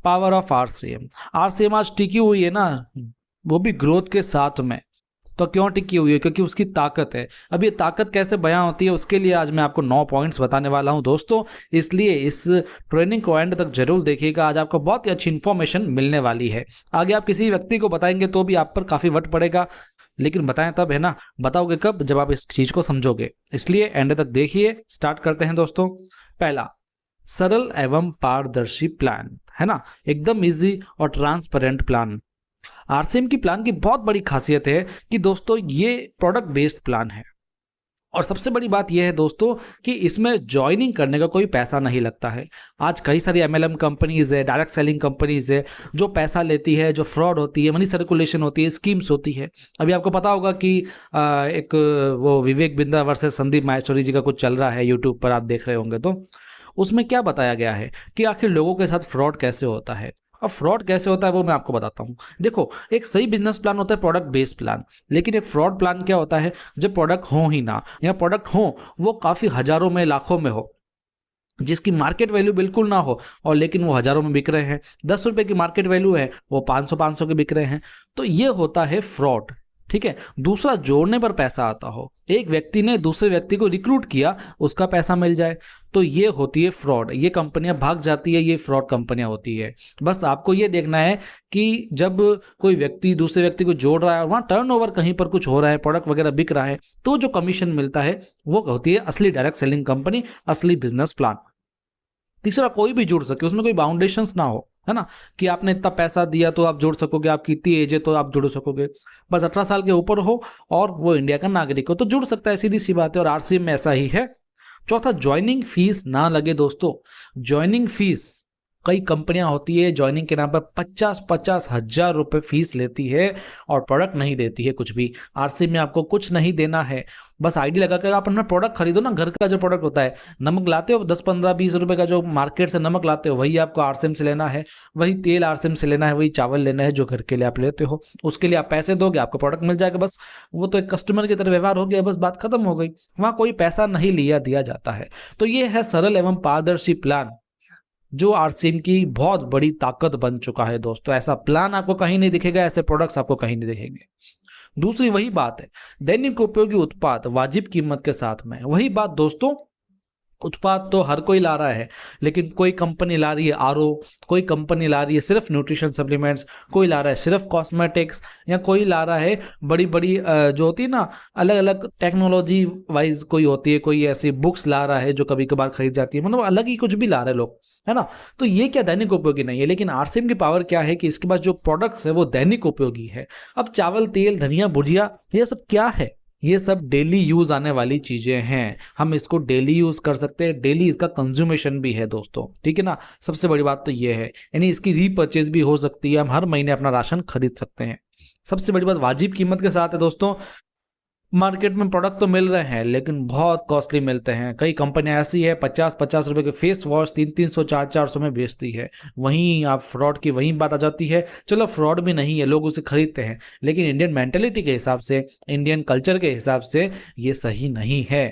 Power of RCM. RCM आज टिकी हुई है ना, वो भी ग्रोथ के साथ में। तो क्यों टिकी हुई है? क्योंकि उसकी ताकत है। अब ये ताकत कैसे बयां होती है, उसके लिए आज मैं आपको 9 पॉइंट्स बताने वाला हूं दोस्तों, इसलिए इस ट्रेनिंग को एंड तक जरूर देखिएगा। आज आपको बहुत ही अच्छी इन्फॉर्मेशन मिलने वाली है। आगे आप किसी व्यक्ति को बताएंगे तो भी आप पर काफी वट पड़ेगा, लेकिन बताएं तब है ना, बताओगे कब? जब आप इस चीज को समझोगे। इसलिए एंड तक देखिए। स्टार्ट करते हैं दोस्तों। पहला, सरल एवं पारदर्शी प्लान, है ना, एकदम इजी और ट्रांसपेरेंट प्लान। आरसीएम की प्लान की बहुत बड़ी खासियत है कि दोस्तों ये प्रोडक्ट बेस्ड प्लान है, और सबसे बड़ी बात यह है दोस्तों कि इसमें ज्वाइनिंग करने का कोई पैसा नहीं लगता है। आज कई सारी एमएलएम कंपनीज है, डायरेक्ट सेलिंग कंपनीज है, जो पैसा लेती है, जो फ्रॉड होती है, मनी सर्कुलेशन होती है, स्कीम्स होती है। अभी आपको पता होगा कि एक वो विवेक बिंद्रा वर्सेस संदीप माहेश्वरी जी का कुछ चल रहा है, यूट्यूब पर आप देख रहे होंगे। तो उसमें क्या बताया गया है कि आखिर लोगों के साथ फ्रॉड कैसे होता है। अब फ्रॉड कैसे होता है वो मैं आपको बताता हूँ। देखो, एक सही बिजनेस प्लान होता है प्रोडक्ट बेस्ड प्लान, लेकिन एक फ्रॉड प्लान क्या होता है? जब प्रोडक्ट हो ही ना, या प्रोडक्ट हो वो काफी हजारों में, लाखों में हो, जिसकी मार्केट वैल्यू बिल्कुल ना हो, और लेकिन वो हजारों में बिक रहे हैं। 10 रुपए की मार्केट वैल्यू है, वो 500 के बिक रहे हैं। तो ये होता है फ्रॉड। ठीक है। दूसरा, जोड़ने पर पैसा आता हो, एक व्यक्ति ने दूसरे व्यक्ति को रिक्रूट किया, उसका पैसा मिल जाए, तो ये होती है फ्रॉड। ये कंपनियां भाग जाती है, ये फ्रॉड कंपनियां होती है। बस आपको ये देखना है कि जब कोई व्यक्ति दूसरे व्यक्ति को जोड़ रहा है और वहां टर्नओवर कहीं पर कुछ हो रहा है, प्रोडक्ट वगैरह बिक रहा है, तो जो कमीशन मिलता है वो होती है असली डायरेक्ट सेलिंग कंपनी, असली बिजनेस प्लान। तीसरा, कोई भी जुड़ सके, उसमें कोई बाउंडेशंस ना हो, है ना, कि आपने इतना पैसा दिया तो आप जुड़ सकोगे, आपकी इतनी एज है तो आप जुड़ सकोगे। बस 18 साल के ऊपर हो और वो इंडिया का नागरिक हो तो जुड़ सकता है, सीधी सी बात है। और आरसीएम में ऐसा ही है। चौथा, ज्वाइनिंग फीस ना लगे दोस्तों। ज्वाइनिंग फीस, कई कंपनियां होती है ज्वाइनिंग के नाम पर 50-50 हजार रुपए फीस लेती है और प्रोडक्ट नहीं देती है कुछ भी। आरसी में आपको कुछ नहीं देना है, बस आईडी लगा कर आप अपना प्रोडक्ट खरीदो ना। घर का जो प्रोडक्ट होता है, नमक लाते हो 10-15-20 रुपए का जो मार्केट से नमक लाते हो, वही आपको आरसीएम से लेना है, वही तेल आरसीएम से लेना है, वही चावल लेना है जो घर के लिए आप लेते हो। उसके लिए आप पैसे दोगे, आपको प्रोडक्ट मिल जाएगा। बस वो तो एक कस्टमर की तरह व्यवहार हो गया, बस बात खत्म हो गई। वहां कोई पैसा नहीं लिया दिया जाता है। तो ये है सरल एवं पारदर्शी प्लान, जो आरसीएम की बहुत बड़ी ताकत बन चुका है दोस्तों। ऐसा प्लान आपको कहीं नहीं दिखेगा, ऐसे प्रोडक्ट्स आपको कहीं नहीं दिखेंगे। दूसरी वही बात है, दैनिक उपयोगी उत्पाद वाजिब कीमत के साथ में। वही बात दोस्तों, उत्पाद तो हर कोई ला रहा है, लेकिन कोई कंपनी ला रही है आरओ, कोई कंपनी ला रही है सिर्फ न्यूट्रिशन सप्लीमेंट्स, कोई ला रहा है सिर्फ कॉस्मेटिक्स, या कोई ला रहा है बड़ी बड़ी जो होती है ना, अलग अलग टेक्नोलॉजी वाइज कोई होती है, कोई ऐसी बुक्स ला रहा है जो कभी कभार खरीद जाती है, मतलब अलग ही कुछ भी ला रहे हैं लोग, है ना। तो ये क्या दैनिक उपयोगी नहीं है, लेकिन आरसीएम की पावर क्या है कि इसके पास जो प्रोडक्ट्स है वो दैनिक उपयोगी है। अब चावल, तेल, धनिया, भुजिया, ये सब क्या है? ये सब डेली यूज आने वाली चीजें हैं, हम इसको डेली यूज कर सकते हैं, डेली इसका कंज्यूमेशन भी है दोस्तों, ठीक है ना। सबसे बड़ी बात तो ये है, यानी इसकी रीपर्चेज भी हो सकती है, हम हर महीने अपना राशन खरीद सकते हैं। सबसे बड़ी बात वाजिब कीमत के साथ है दोस्तों। मार्केट में प्रोडक्ट तो मिल रहे हैं लेकिन बहुत कॉस्टली मिलते हैं। कई कंपनियां ऐसी है 50-50 रुपए के फेस वॉश 300-300 400-400 में बेचती है। वहीं आप फ्रॉड की वहीं बात आ जाती है। चलो फ्रॉड भी नहीं है, लोग उसे खरीदते हैं, लेकिन इंडियन मेंटेलिटी के हिसाब से, इंडियन कल्चर के हिसाब से ये सही नहीं है,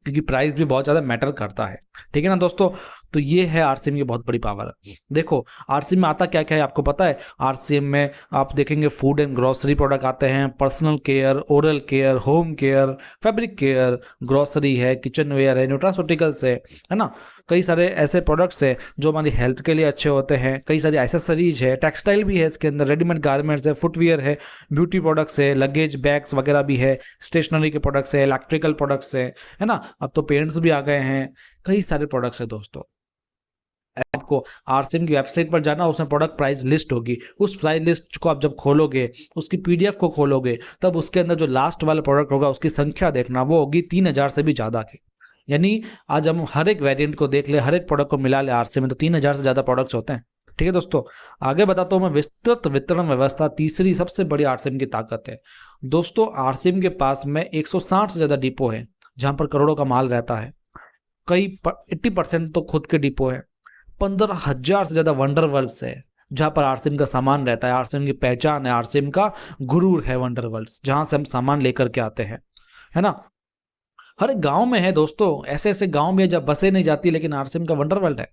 क्योंकि प्राइस भी बहुत ज्यादा मैटर करता है, ठीक है ना दोस्तों। तो ये है आरसीएम की बहुत बड़ी पावर। देखो आरसीएम में आता क्या क्या है आपको पता है? आरसीएम में आप देखेंगे फूड एंड ग्रोसरी प्रोडक्ट आते हैं, personal care, oral care, home care, fabric care, grocery है, किचन वेयर है, न्यूट्रास्यूटिकल्स है ना। कई सारे ऐसे प्रोडक्ट्स हैं जो हमारी हेल्थ के लिए अच्छे होते हैं। कई सारी एसेसरीज है, टेक्सटाइल भी है इसके अंदर, रेडीमेड गारमेंट्स है, फुटवियर है, ब्यूटी प्रोडक्ट्स है, लगेज बैग्स वगैरह भी है, स्टेशनरी के प्रोडक्ट्स है, इलेक्ट्रिकल प्रोडक्ट्स है ना। अब तो पेंट्स भी आ गए हैं, कई सारे प्रोडक्ट्स है दोस्तों। आपको आरसीएम की वेबसाइट पर जाना, उसमें प्रोडक्ट प्राइस लिस्ट होगी, उस प्राइस लिस्ट को आप जब खोलोगे, उसकी पीडीएफ को खोलोगे, तब उसके अंदर जो लास्ट वाला प्रोडक्ट होगा उसकी संख्या देखना, वो होगी 3000 से भी ज्यादा की। यानी आज हम हर एक वेरिएंट को देख ले, हर एक प्रोडक्ट को मिला ले आरसीएम में, तो 3000 से ज्यादा प्रोडक्ट्स होते हैं, ठीक है दोस्तों। आगे बताता हूं मैं, विस्तृत वितरण व्यवस्था तीसरी सबसे बड़ी आरसीएम की ताकत है दोस्तों। आरसीएम के पास में 160 से ज्यादा डिपो है जहां पर करोड़ों का माल रहता है। कई 80% तो खुद के डिपो है। 15,000 से ज्यादा वंडर वर्ल्ड्स है जहां पर आरसीएम का सामान रहता है। आरसीएम की पहचान है, आरसीएम का गुरूर है वंडर वर्ल्ड्स, जहां से हम सामान लेकर के आते हैं, है ना। हर एक गांव में है दोस्तों, ऐसे ऐसे गांव में जब बसें नहीं जाती, लेकिन आरसीएम का वंडर वर्ल्ड है।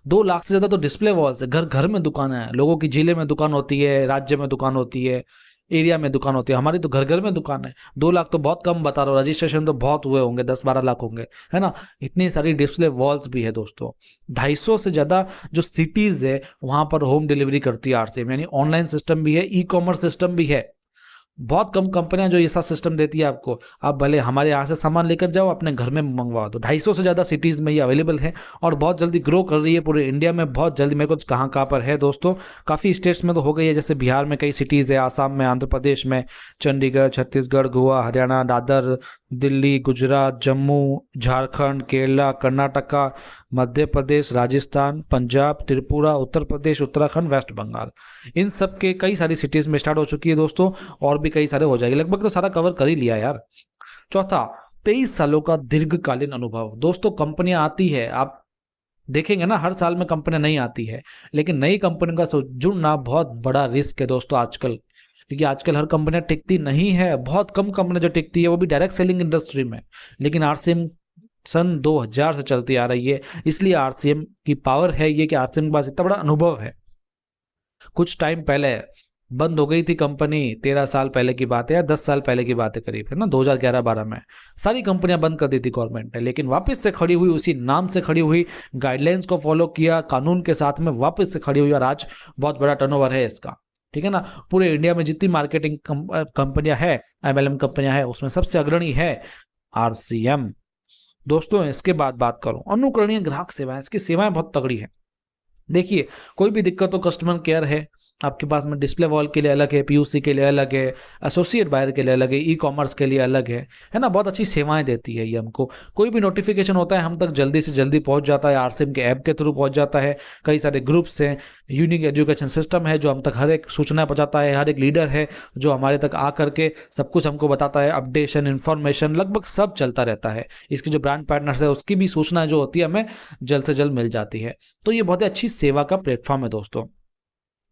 2 लाख से ज्यादा तो डिस्प्ले वॉल्स है, घर घर में दुकान है, लोगों की जिले में दुकान होती है, राज्य में दुकान होती है, एरिया में दुकान होती है, हमारी तो घर घर में दुकान है। 2 लाख तो बहुत कम बता रहा हूँ, रजिस्ट्रेशन तो बहुत हुए होंगे, 10-12 लाख होंगे, है ना। इतनी सारी डिस्प्ले वॉल्स भी है दोस्तों। 250 से ज्यादा जो सिटीज है वहां पर होम डिलीवरी करती है आरसीएम, यानी ऑनलाइन सिस्टम भी है, ई कॉमर्स सिस्टम भी है। बहुत कम कंपनियां जो ऐसा सिस्टम देती है आपको। आप भले हमारे यहाँ से सामान लेकर जाओ, अपने घर में मंगवा दो। 250 से ज़्यादा सिटीज़ में ये अवेलेबल है और बहुत जल्दी ग्रो कर रही है पूरे इंडिया में, बहुत जल्दी। मेरे को कहाँ कहाँ पर है दोस्तों, काफ़ी स्टेट्स में तो हो गई है, जैसे बिहार में कई सिटीज़ है, आसाम में, आंध्र प्रदेश में, चंडीगढ़, छत्तीसगढ़, गोवा, हरियाणा, दादर, दिल्ली, गुजरात, जम्मू, झारखंड, केरला, कर्नाटका, मध्य प्रदेश, राजस्थान, पंजाब, त्रिपुरा, उत्तर प्रदेश, उत्तराखंड, वेस्ट बंगाल। इन सब के कई सारी सिटीज़ में स्टार्ट हो चुकी है दोस्तों, और भी कई सारे हो जाएंगे, लगभग तो सारा कवर कर ही लिया यार। चौथा, 23 सालों का दीर्घकालीन अनुभव। दोस्तों कंपनियां आती है, आप देखेंगे ना, हर साल में कंपनियां नहीं आती है, लेकिन नई कंपनी का जुड़ना बहुत बड़ा रिस्क है दोस्तों आजकल, क्योंकि आजकल हर कंपनियां टिकती नहीं है, बहुत कम कंपनी जो टिकती है वो भी डायरेक्ट सेलिंग इंडस्ट्री में। लेकिन आरसीएम सन 2000 से चलती आ रही है, इसलिए आरसीएम की पावर है ये कि आरसीएम के पास इतना बड़ा अनुभव है। कुछ टाइम पहले बंद हो गई थी कंपनी, 13 साल पहले की बात है या 10 साल पहले की बात है करीब, है ना, 2011-12 में सारी कंपनियां बंद कर दी थी गवर्नमेंट ने, लेकिन वापस से खड़ी हुई, उसी नाम से खड़ी हुई, गाइडलाइंस को फॉलो किया, कानून के साथ में वापस से खड़ी हुई, और आज बहुत बड़ा टर्नओवर है इसका, ठीक है ना। पूरे इंडिया में जितनी मार्केटिंग कंपनियां है, एमएलएम कंपनियां है, उसमें सबसे अग्रणी है आरसीएम दोस्तों। इसके बाद बात करूं अनुकरणीय ग्राहक सेवाएं, इसकी सेवाएं बहुत तगड़ी है। देखिए कोई भी दिक्कत हो, कस्टमर केयर है आपके पास में, डिस्प्ले वॉल के लिए अलग है, पीयूसी के लिए अलग है, एसोसिएट बायर के लिए अलग है, ई कॉमर्स के लिए अलग है ना। बहुत अच्छी सेवाएं देती है ये हमको। कोई भी नोटिफिकेशन होता है हम तक जल्दी से जल्दी पहुंच जाता है, आरसीएम के ऐप के थ्रू पहुंच जाता है। कई सारे ग्रुप्स हैं, यूनिक एजुकेशन सिस्टम है जो हम तक हर एक सूचना पहुंचाता है, हर एक लीडर है जो हमारे तक आ करके सब कुछ हमको बताता है, अपडेशन, इन्फॉर्मेशन, लगभग सब चलता रहता है। इसके जो ब्रांड पार्टनर्स है उसकी भी सूचना जो होती है हमें जल्द से जल्द मिल जाती है। तो ये बहुत ही अच्छी सेवा का प्लेटफॉर्म है दोस्तों।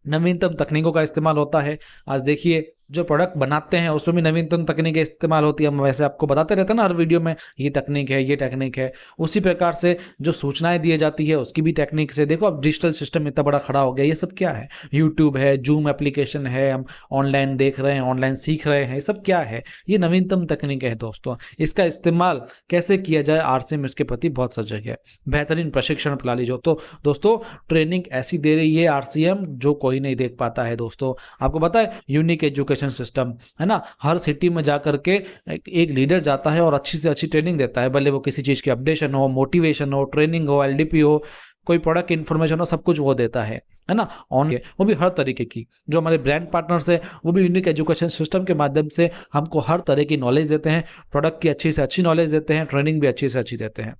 नवीनतम तकनीकों का इस्तेमाल होता है। आज देखिए जो प्रोडक्ट बनाते हैं उसमें भी नवीनतम तकनीकें इस्तेमाल होती है। हम वैसे आपको बताते रहते हैं ना हर वीडियो में, ये टेक्निक है, ये टेक्निक है। उसी प्रकार से जो सूचनाएं दी जाती है उसकी भी टेक्निक से, देखो अब डिजिटल सिस्टम इतना बड़ा खड़ा हो गया। ये सब क्या है, यूट्यूब है, जूम एप्लीकेशन है, हम ऑनलाइन देख रहे हैं, ऑनलाइन सीख रहे हैं, ये सब क्या है, ये नवीनतम तकनीक है दोस्तों। इसका इस्तेमाल कैसे किया जाए, आरसीएम इसके प्रति बहुत सजग है। बेहतरीन प्रशिक्षण प्रणाली जो, तो दोस्तों ट्रेनिंग ऐसी दे रही है आरसीएम जो कोई नहीं देख पाता है दोस्तों। आपको पता है यूनिक एजुकेशन सिस्टम, है ना, हर सिटी में जाकर के एक लीडर जाता है और अच्छी से अच्छी ट्रेनिंग देता है, भले वो किसी चीज की अपडेशन हो, मोटिवेशन हो, ट्रेनिंग हो, एलडीपी हो, कोई प्रोडक्ट इन्फॉर्मेशन हो, सब कुछ वो देता है ना, ऑन वो भी हर तरीके की। जो हमारे ब्रांड पार्टनर्स है वो भी यूनिक एजुकेशन सिस्टम के माध्यम से हमको हर तरह की नॉलेज देते हैं, प्रोडक्ट की अच्छी से अच्छी नॉलेज देते हैं, ट्रेनिंग भी अच्छी से अच्छी देते हैं।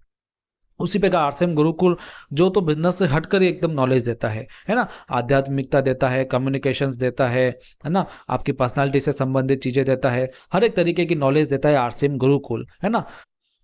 उसी प्रकार आरसीएम गुरुकुल जो तो बिजनेस से हटकर ही एकदम नॉलेज देता है ना, आध्यात्मिकता देता है, कम्युनिकेशंस देता है ना, आपकी पर्सनालिटी से संबंधित चीजें देता है, हर एक तरीके की नॉलेज देता है आरसीएम गुरुकुल, है ना।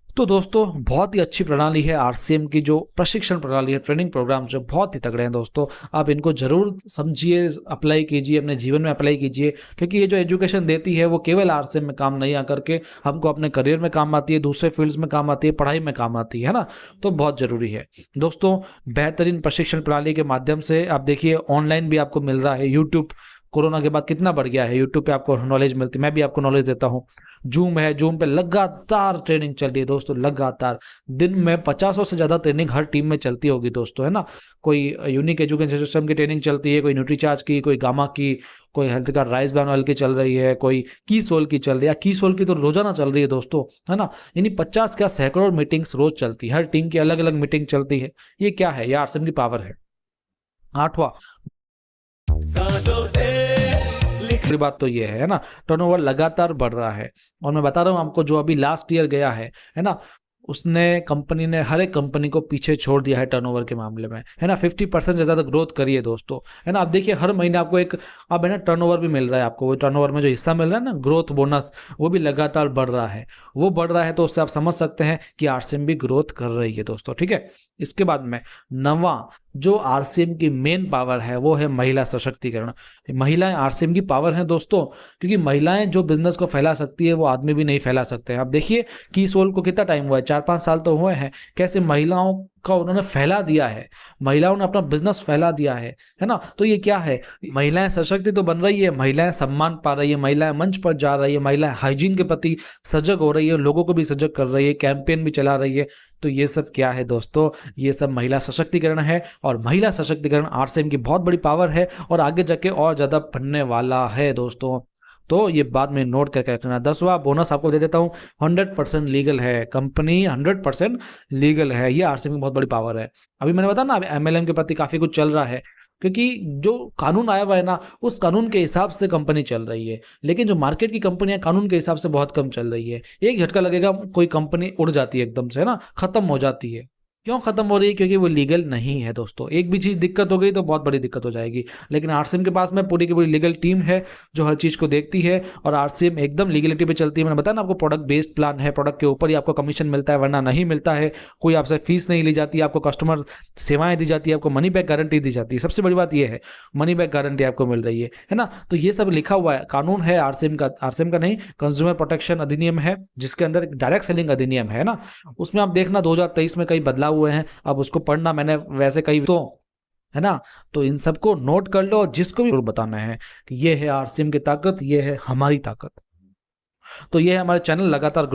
तो दोस्तों बहुत ही अच्छी प्रणाली है आरसीएम की, जो प्रशिक्षण प्रणाली है, ट्रेनिंग प्रोग्राम जो बहुत ही तगड़े हैं दोस्तों। आप इनको जरूर समझिए, अप्लाई कीजिए, अपने जीवन में अप्लाई कीजिए, क्योंकि ये जो एजुकेशन देती है वो केवल आरसीएम में काम नहीं आकर के हमको अपने करियर में काम आती है, दूसरे फील्ड्स में काम आती है, पढ़ाई में काम आती है ना। तो बहुत जरूरी है दोस्तों। बेहतरीन प्रशिक्षण प्रणाली के माध्यम से आप देखिए ऑनलाइन भी आपको मिल रहा है। यूट्यूब कोरोना के बाद कितना बढ़ गया है, यूट्यूब पे आपको नॉलेज मिलती है, मैं भी आपको नॉलेज देता हूँ। जूम है, जूम पे लगातार ट्रेनिंग चल रही है दोस्तों, लगातार दिन में 50 से ज्यादा ट्रेनिंग हर टीम में चलती होगी दोस्तों, है ना। कोई यूनिक एजुकेशन सिस्टम की ट्रेनिंग चलती है, कोई न्यूट्रीचार्ज की, कोई गामा की, कोई हेल्थ का राइस ब्रान ऑयल की चल रही है, कोई की सोल की चल रही है। की सोल की तो रोजाना चल रही है दोस्तों, है ना। यानी 50 क्या सैकड़ों मीटिंग्स रोज चलती है, हर टीम की अलग अलग मीटिंग चलती है। ये क्या है, ये आरसीएम की पावर है। आठवां बात तो ये है ना, टर्नओवर लगातार बढ़ रहा है। और मैं बता रहा हूँ आपको, जो अभी लास्ट ईयर गया है ना, उसने कंपनी ने हर एक कंपनी को पीछे छोड़ दिया है टर्नओवर के मामले में, है ना। 50% से ज्यादा ग्रोथ करी है दोस्तों, है ना। आप देखिए हर महीने आपको एक अब है ना टर्नओवर भी मिल रहा है आपको, वो टर्नओवर में जो हिस्सा मिल रहा है ना, ग्रोथ बोनस, वो भी लगातार बढ़ रहा है। वो बढ़ रहा है तो उससे आप समझ सकते हैं कि आरसीएम भी ग्रोथ कर रही है दोस्तों, ठीक है। इसके बाद में नवा जो आरसीएम की मेन पावर है वो है महिला सशक्तिकरण। महिलाएं आरसीएम की पावर है दोस्तों, क्योंकि महिलाएं जो बिजनेस को फैला सकती है वो आदमी भी नहीं फैला सकते हैं। आप देखिए की सोल को कितना टाइम हुआ है, 4-5 साल तो हुए हैं, कैसे महिलाओं का उन्होंने फैला दिया है, महिलाओं ने अपना बिजनेस फैला दिया है ना। तो ये क्या है, महिलाएं सशक्त तो बन रही है, महिलाएं सम्मान पा रही है, महिलाएं मंच पर जा रही है, महिलाएं हाइजीन के प्रति सजग हो रही है, लोगों को भी सजग कर रही है, कैंपेन भी चला रही है। तो ये सब क्या है दोस्तों, ये सब महिला सशक्तिकरण है, और महिला सशक्तिकरण आरसीएम की बहुत बड़ी पावर है और आगे जाके और ज्यादा बनने वाला है दोस्तों। तो ये बाद में नोट करके रखना। 10वां बोनस आपको दे देता हूँ, 100% लीगल है, कंपनी 100% लीगल है, ये आरसीएम की बहुत बड़ी पावर है। अभी मैंने बताया ना, एमएलएम के प्रति काफी कुछ चल रहा है, क्योंकि जो कानून आया हुआ है ना, उस कानून के हिसाब से कंपनी चल रही है, लेकिन जो मार्केट की कंपनियां कानून के हिसाब से बहुत कम चल रही है। एक झटका लगेगा, कोई कंपनी उड़ जाती है एकदम से, है ना, खत्म हो जाती है। क्यों खत्म हो रही है? क्योंकि वो लीगल नहीं है दोस्तों। एक भी चीज दिक्कत हो गई तो बहुत बड़ी दिक्कत हो जाएगी। लेकिन आरसीएम के पास में पूरी की पूरी लीगल टीम है जो हर चीज को देखती है, और आरसीएम एकदम लीगलिटी पे चलती है। मैंने बताया ना आपको, प्रोडक्ट बेस्ड प्लान है, प्रोडक्ट के ऊपर ही आपको कमीशन मिलता है, वरना नहीं मिलता है। कोई आपसे फीस नहीं ली जाती, आपको कस्टमर सेवाएं दी जाती है, आपको मनी बैक गारंटी दी जाती है। सबसे बड़ी बात यह है, मनी बैक गारंटी आपको मिल रही है ना। तो ये सब लिखा हुआ है, कानून है आरसीएम का नहीं, कंज्यूमर प्रोटेक्शन अधिनियम है, जिसके अंदर डायरेक्ट सेलिंग अधिनियम है ना। उसमें आप देखना 2023 में कई बदलाव हुए हैं, अब उसको पढ़ना मैंने वैसे कई तो, है ना। तो इन सबको नोट कर लो, जिसको भी बताना है कि ये है आरसीएम की ताकत, ये है हमारी ताकत। तो ये है हमारे चैनल लगातार